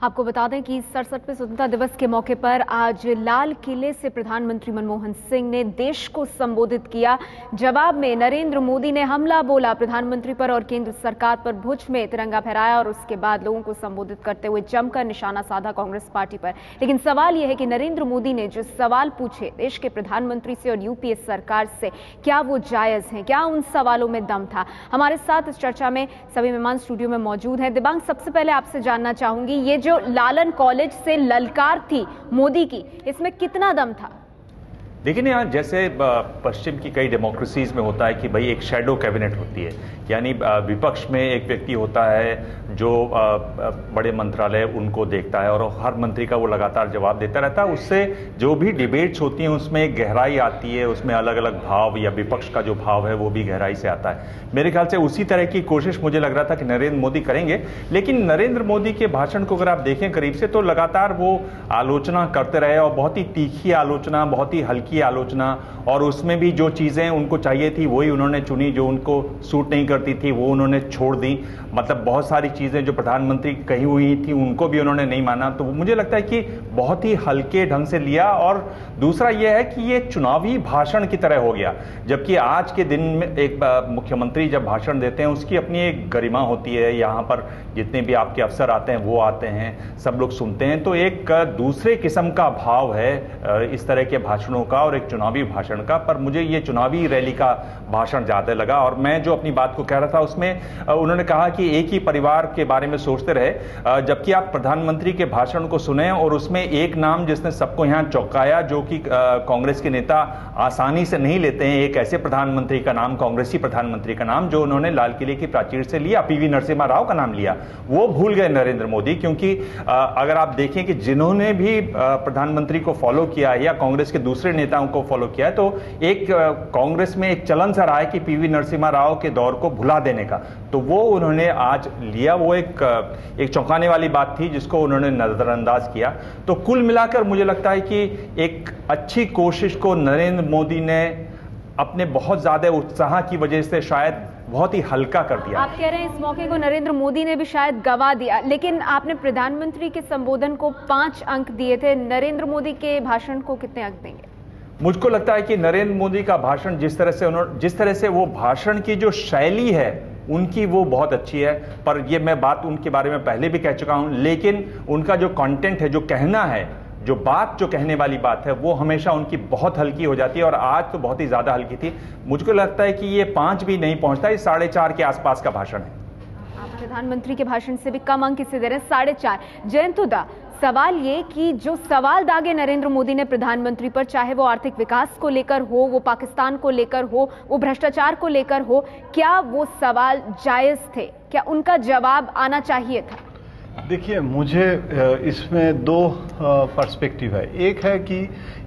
आपको बता दें कि 67वें स्वतंत्रता दिवस के मौके पर आज लाल किले से प्रधानमंत्री मनमोहन सिंह ने देश को संबोधित किया। जवाब में नरेंद्र मोदी ने हमला बोला प्रधानमंत्री पर और केंद्र सरकार पर, भुज में तिरंगा फहराया और उसके बाद लोगों को संबोधित करते हुए जमकर निशाना साधा कांग्रेस पार्टी पर। लेकिन सवाल यह है कि नरेंद्र मोदी ने जो सवाल पूछे देश के प्रधानमंत्री से और यूपीए सरकार से, क्या वो जायज हैं? क्या उन सवालों में दम था? हमारे साथ इस चर्चा में सभी मेहमान स्टूडियो में मौजूद हैं। दिबांग, सबसे पहले आपसे जानना चाहूंगी, ये जो लालन कॉलेज से ललकार थी मोदी की, इसमें कितना दम था? देखिए ना, जैसे पश्चिम की कई डेमोक्रेसीज में होता है कि भाई एक शैडो कैबिनेट होती है, यानी विपक्ष में एक व्यक्ति होता है जो बड़े मंत्रालय उनको देखता है और हर मंत्री का वो लगातार जवाब देता रहता है। उससे जो भी डिबेट्स होती हैं उसमें गहराई आती है, उसमें अलग अलग भाव या विपक्ष का जो भाव है वो भी गहराई से आता है। मेरे ख्याल से उसी तरह की कोशिश मुझे लग रहा था कि नरेंद्र मोदी करेंगे। लेकिन नरेंद्र मोदी के भाषण को अगर आप देखें करीब से तो लगातार वो आलोचना करते रहे और बहुत ही तीखी आलोचना, बहुत ही हल्की आलोचना, और उसमें भी जो चीजें उनको चाहिए थी वही उन्होंने चुनी, जो उनको सूट नहीं करती थी वो उन्होंने छोड़ दी। मतलब बहुत सारी चीजें जो प्रधानमंत्री कही हुई थी उनको भी उन्होंने नहीं माना। तो मुझे लगता है कि बहुत ही हल्के ढंग से लिया। और दूसरा यह है कि ये चुनावी भाषण की तरह हो गया, जबकि आज के दिन में एक मुख्यमंत्री जब भाषण देते हैं उसकी अपनी एक गरिमा होती है। यहाँ पर जितने भी आपके अफसर आते हैं वो आते हैं, सब लोग सुनते हैं, तो एक दूसरे किस्म का भाव है इस तरह के भाषणों का और एक चुनावी भाषण का। पर मुझे ये चुनावी रैली का भाषण ज्यादा लगा। और मैं जो अपनी बात को कह रहा था उसमें उन्होंने कहा कि एक ही परिवार के बारे में सोचते रहे, जबकि आप प्रधानमंत्री के भाषण को सुने और उसमें एक नाम जिसने सबको यहां चौंकाया, जो कि कांग्रेस के नेता आसानी से नहीं लेते हैं, एक ऐसे प्रधानमंत्री का नाम, कांग्रेसी प्रधानमंत्री का नाम जो उन्होंने लाल किले की प्राचीर से लिया, पीवी नरसिम्हा राव का नाम लिया, वो भूल गए नरेंद्र मोदी। क्योंकि अगर आप देखें कि जिन्होंने भी प्रधानमंत्री को फॉलो किया या कांग्रेस के दूसरे नेताओं को फॉलो किया, तो एक कांग्रेस में एक चलन सा रहा है कि पीवी नरसिम्हा राव के दौर को भुला देने का, तो वो उन्होंने आज लिया। वो एक चौंकाने वाली बात थी जिसको उन्होंने नजरअंदाज किया। तो कुल मिलाकर मुझे लगता है कि एक अच्छी कोशिश को नरेंद्र मोदी ने अपने बहुत ज्यादा उत्साह की वजह से शायद बहुत ही हल्का कर दिया। आप कह रहे हैं इस मौके को नरेंद्र मोदी ने भी शायद गवा दिया, लेकिन आपने प्रधानमंत्री के संबोधन को 5 अंक दिए थे, नरेंद्र मोदी के भाषण को कितने अंक देंगे? मुझको लगता है कि नरेंद्र मोदी का भाषण जिस तरह से वो भाषण की जो शैली है उनकी वो बहुत अच्छी है। पर ये मैं बात उनके बारे में पहले भी कह चुका हूं, लेकिन उनका जो कंटेंट है, जो कहना है, जो कहने वाली बात है, वो हमेशा उनकी बहुत हल्की हो जाती है और आज तो बहुत ही ज्यादा हल्की थी। मुझको लगता है कि ये 5 भी नहीं पहुंचता, ये 4.5 के आसपास का भाषण है। आप प्रधानमंत्री के भाषण से भी कम अंक इसे दे रहे हैं, 4.5। जयंत हुड्डा, सवाल ये कि जो सवाल दागे नरेंद्र मोदी ने प्रधानमंत्री पर, चाहे वो आर्थिक विकास को लेकर हो, वो पाकिस्तान को लेकर हो, वो भ्रष्टाचार को लेकर हो, क्या वो सवाल जायज थे? क्या उनका जवाब आना चाहिए था? देखिए, मुझे इसमें 2 पर्सपेक्टिव है। एक है कि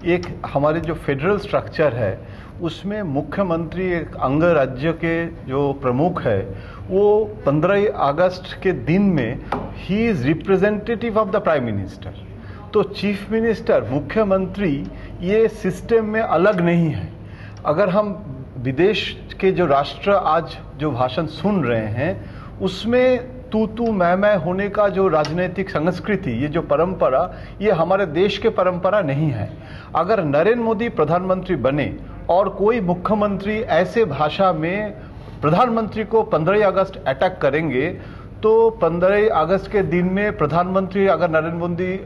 एक हमारे जो फेडरल स्ट्रक्चर है उसमें मुख्यमंत्री एक अंग राज्य के जो प्रमुख है, वो 15 अगस्त के दिन में he is representative of the prime minister. तो चीफ मिनिस्टर, मुख्यमंत्री, ये सिस्टम में अलग नहीं है। अगर हम विदेश के जो राष्ट्र आज जो भाषण सुन रहे हैं उसमें तू मैं होने का जो राजनीतिक संस्कृति, ये जो परंपरा, ये हमारे देश के परंपरा नहीं है। अगर नरेंद्र मोदी प्रधानमंत्री बने और कोई मुख्यमंत्री ऐसे भाषा में प्रधानमंत्री को 15 अगस्त अटैक करेंगे, तो 15 अगस्त के दिन में प्रधानमंत्री अगर नरेंद्र मोदी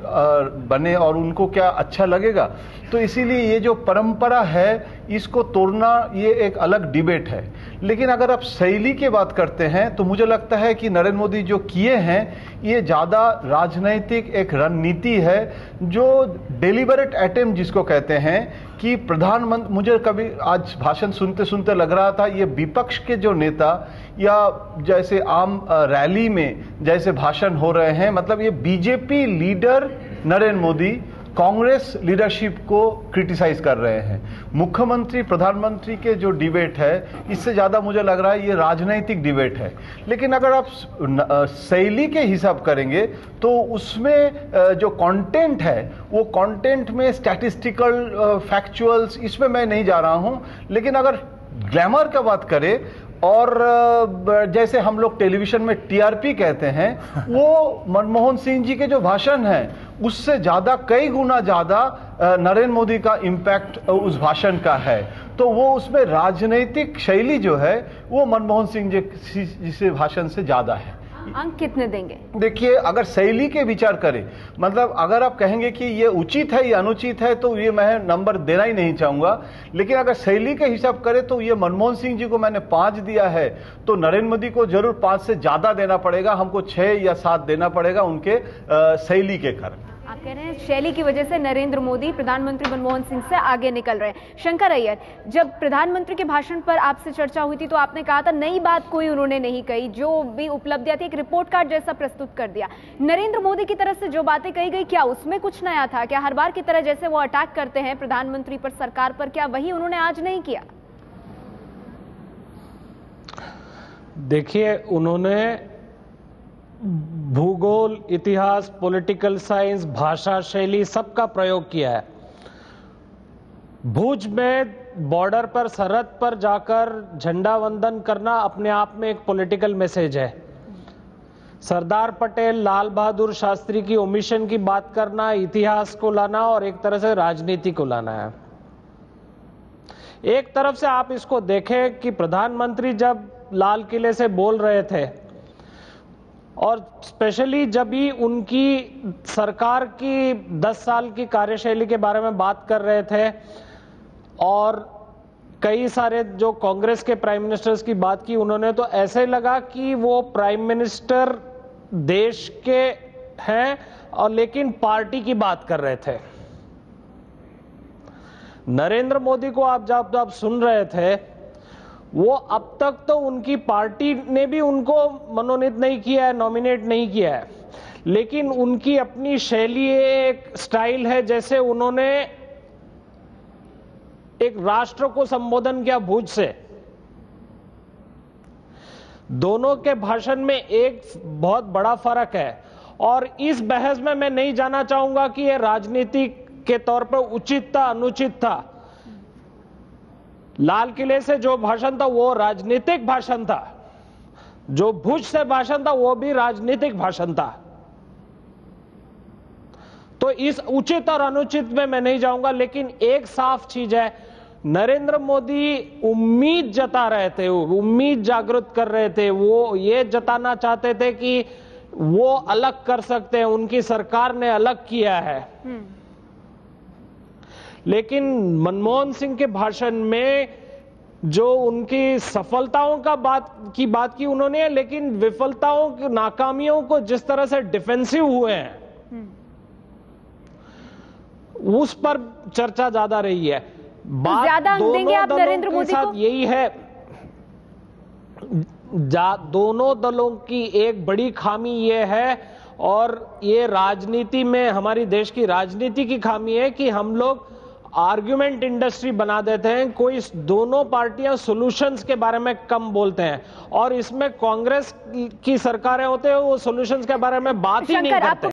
बने और उनको क्या अच्छा लगेगा? तो इसीलिए ये जो परंपरा है इसको तोड़ना ये एक अलग डिबेट है। लेकिन अगर आप शैली की बात करते हैं तो मुझे लगता है कि नरेंद्र मोदी जो किए हैं ये ज़्यादा राजनैतिक एक रणनीति है, जो डेलिबरेट अटेम्प्ट जिसको कहते हैं कि प्रधानमंत्री, मुझे कभी आज भाषण सुनते सुनते लग रहा था ये विपक्ष के जो नेता या जैसे आम रैली में जैसे भाषण हो रहे हैं, मतलब ये BJP leader Narendra Modi Congress leadership को क्रिटिसाइज कर रहे हैं। मुख्यमंत्री प्रधानमंत्री के जो डिबेट है इससे ज्यादा मुझे लग रहा है ये राजनीतिक डिबेट है। लेकिन अगर आप शैली के हिसाब करेंगे तो उसमें जो कंटेंट है वो कंटेंट में स्टैटिस्टिकल फैक्चुअल्स इसमें मैं नहीं जा रहा हूं। लेकिन अगर ग्लैमर का बात करें, और जैसे हम लोग टेलीविजन में टीआरपी कहते हैं, वो मनमोहन सिंह जी के जो भाषण हैं उससे ज्यादा, कई गुना ज्यादा नरेंद्र मोदी का इम्पैक्ट उस भाषण का है। तो वो उसमें राजनीतिक शैली जो है वो मनमोहन सिंह जी से भाषण से ज्यादा है। अंक कितने देंगे? देखिए, अगर शैली के विचार करें, मतलब अगर आप कहेंगे कि ये उचित है या अनुचित है, तो ये मैं नंबर देना ही नहीं चाहूंगा। लेकिन अगर शैली के हिसाब करें तो ये मनमोहन सिंह जी को मैंने 5 दिया है, तो नरेंद्र मोदी को जरूर 5 से ज्यादा देना पड़ेगा, हमको 6 या 7 देना पड़ेगा उनके शैली के कारण। आप कह रहे हैं शैली की वजह से नरेंद्र मोदी प्रधानमंत्री मनमोहन सिंह से आगे निकल रहे हैं। शंकर अय्यर, जब प्रधानमंत्री के भाषण पर आपसे चर्चा हुई थी तो आपने कहा था नई बात कोई उन्होंने नहीं कही, जो भी उपलब्धियां थी एक रिपोर्ट कार्ड जैसा प्रस्तुत कर दिया। नरेंद्र मोदी की तरफ से जो बातें कही गई, क्या उसमें कुछ नया था? क्या हर बार की तरह जैसे वो अटैक करते हैं प्रधानमंत्री पर, सरकार पर, क्या वही उन्होंने आज नहीं किया? देखिए, उन्होंने भूगोल, इतिहास, पॉलिटिकल साइंस, भाषा शैली सबका प्रयोग किया है। भुज में बॉर्डर पर, सरहद पर जाकर झंडा वंदन करना अपने आप में एक पॉलिटिकल मैसेज है। सरदार पटेल, लाल बहादुर शास्त्री की ओमिशन की बात करना, इतिहास को लाना और एक तरह से राजनीति को लाना है। एक तरफ से आप इसको देखें कि प्रधानमंत्री जब लाल किले से बोल रहे थे और स्पेशली जब भी उनकी सरकार की 10 साल की कार्यशैली के बारे में बात कर रहे थे और कई सारे जो कांग्रेस के प्राइम मिनिस्टर्स की बात की उन्होंने, तो ऐसे लगा कि वो प्राइम मिनिस्टर देश के हैं और लेकिन पार्टी की बात कर रहे थे। नरेंद्र मोदी को आप जब आप सुन रहे थे, वो अब तक तो उनकी पार्टी ने भी उनको मनोनीत नहीं किया है, नॉमिनेट नहीं किया है, लेकिन उनकी अपनी शैली, एक स्टाइल है, जैसे उन्होंने एक राष्ट्र को संबोधन किया भुज से। दोनों के भाषण में एक बहुत बड़ा फर्क है और इस बहस में मैं नहीं जाना चाहूंगा कि यह राजनीति के तौर पर उचित था, अनुचित था। लाल किले से जो भाषण था वो राजनीतिक भाषण था, जो भुज से भाषण था वो भी राजनीतिक भाषण था। तो इस उचित और अनुचित में मैं नहीं जाऊंगा, लेकिन एक साफ चीज है, नरेंद्र मोदी उम्मीद जता रहे थे, उम्मीद जागृत कर रहे थे, वो ये जताना चाहते थे कि वो अलग कर सकते हैं, उनकी सरकार ने अलग किया है। लेकिन मनमोहन सिंह के भाषण में जो उनकी सफलताओं का बात की उन्होंने, लेकिन विफलताओं की, नाकामियों को जिस तरह से डिफेंसिव हुए हैं उस पर चर्चा ज्यादा रही है। बात ज्यादा अंक देंगे आप नरेंद्र मोदी को? यही है, दोनों दलों की एक बड़ी खामी ये है और ये राजनीति में, हमारी देश की राजनीति की खामी है कि हम लोग आर्गुमेंट इंडस्ट्री बना देते हैं। कोई दोनों पार्टियां सॉल्यूशंस के बारे में कम बोलते हैं और इसमें कांग्रेस की सरकारें होते हैं वो सॉल्यूशंस के बारे में बात ही नहीं करते।